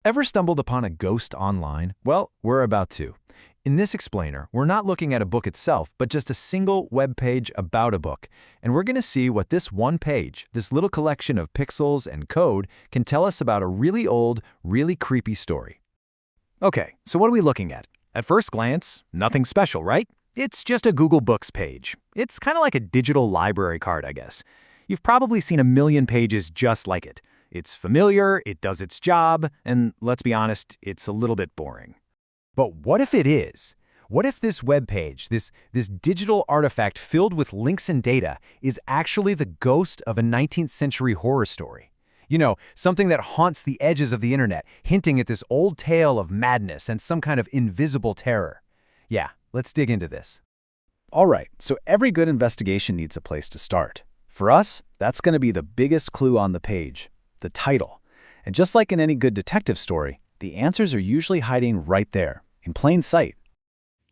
Ever stumbled upon a ghost online? Well, we're about to. In this explainer, we're not looking at a book itself, but just a single web page about a book. And we're going to see what this one page, this little collection of pixels and code, can tell us about a really old, really creepy story. Okay, so what are we looking at? At first glance, nothing special, right? It's just a Google Books page. It's kind of like a digital library card, I guess. You've probably seen a million pages just like it. It's familiar, it does its job, and let's be honest, it's a little bit boring. But what if it is? What if this web page, this digital artifact filled with links and data, is actually the ghost of a 19th century horror story? You know, something that haunts the edges of the internet, hinting at this old tale of madness and some kind of invisible terror. Yeah, let's dig into this. All right, so every good investigation needs a place to start. For us, that's going to be the biggest clue on the page, the title. And just like in any good detective story, the answers are usually hiding right there, in plain sight.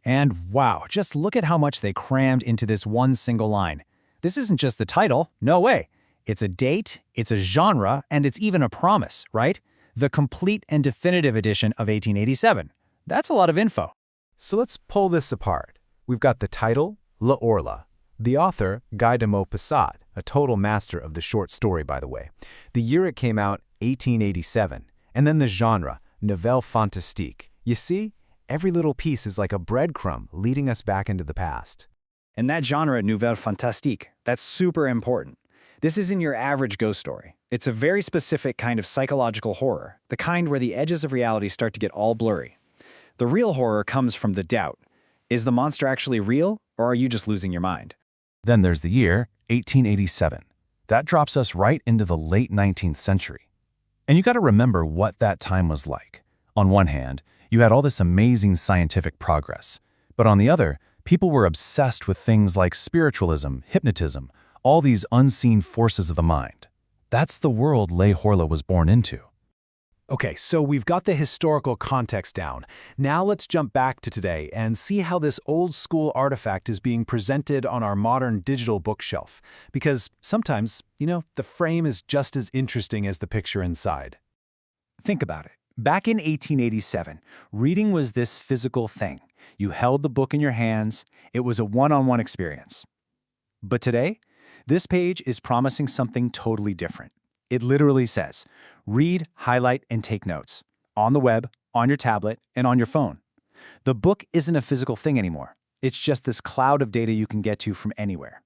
And wow, just look at how much they crammed into this one single line. This isn't just the title, no way. It's a date, it's a genre, and it's even a promise, right? The complete and definitive edition of 1887. That's a lot of info. So let's pull this apart. We've got the title, La Horla. The author, Guy de Maupassant, a total master of the short story, by the way. The year it came out, 1887. And then the genre, Nouvelle Fantastique. You see, every little piece is like a breadcrumb leading us back into the past. And that genre, Nouvelle Fantastique, that's super important. This isn't your average ghost story. It's a very specific kind of psychological horror, the kind where the edges of reality start to get all blurry. The real horror comes from the doubt. Is the monster actually real, or are you just losing your mind? Then there's the year, 1887. That drops us right into the late 19th century. And you got to remember what that time was like. On one hand, you had all this amazing scientific progress. But on the other, people were obsessed with things like spiritualism, hypnotism, all these unseen forces of the mind. That's the world La Horla was born into. Okay, so we've got the historical context down. Now let's jump back to today and see how this old-school artifact is being presented on our modern digital bookshelf. Because sometimes, the frame is just as interesting as the picture inside. Think about it. Back in 1887, reading was this physical thing. You held the book in your hands. It was a one-on-one experience. But today, this page is promising something totally different. It literally says, read, highlight, and take notes. On the web, on your tablet, and on your phone. The book isn't a physical thing anymore. It's just this cloud of data you can get to from anywhere.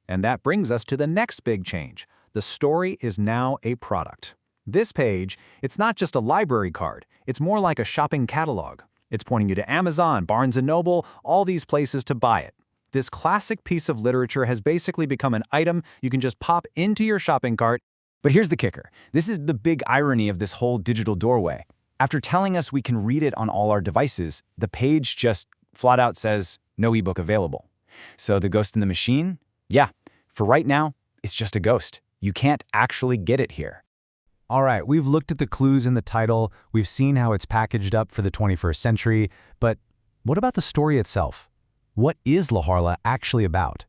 And that brings us to the next big change. The story is now a product. This page, it's not just a library card. It's more like a shopping catalog. It's pointing you to Amazon, Barnes & Noble, all these places to buy it. This classic piece of literature has basically become an item you can just pop into your shopping cart. But here's the kicker. This is the big irony of this whole digital doorway. After telling us we can read it on all our devices, the page just flat out says, no ebook available. So the ghost in the machine? Yeah, for right now, it's just a ghost. You can't actually get it here. All right, we've looked at the clues in the title, we've seen how it's packaged up for the 21st century, but what about the story itself? What is La Horla actually about?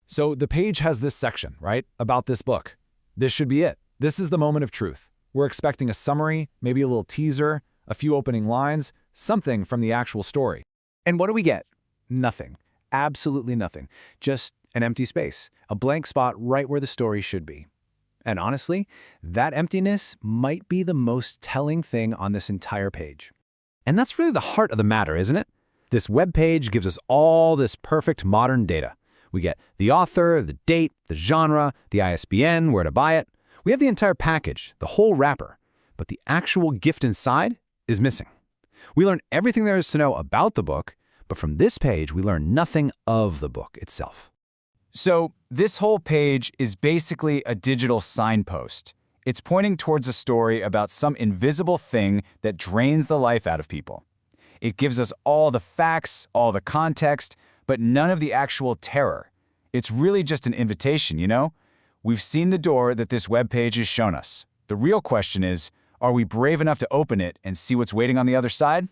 So the page has this section, right, about this book. This should be it. This is the moment of truth. We're expecting a summary, maybe a little teaser, a few opening lines, something from the actual story. And what do we get? Nothing. Absolutely nothing. Just an empty space, a blank spot right where the story should be. And honestly, that emptiness might be the most telling thing on this entire page. And that's really the heart of the matter, isn't it? This web page gives us all this perfect modern data. We get the author, the date, the genre, the ISBN, where to buy it. We have the entire package, the whole wrapper. But the actual gift inside is missing. We learn everything there is to know about the book, but from this page, we learn nothing of the book itself. So this whole page is basically a digital signpost. It's pointing towards a story about some invisible thing that drains the life out of people. It gives us all the facts, all the context, but none of the actual terror. It's really just an invitation, We've seen the door that this webpage has shown us. The real question is, are we brave enough to open it and see what's waiting on the other side?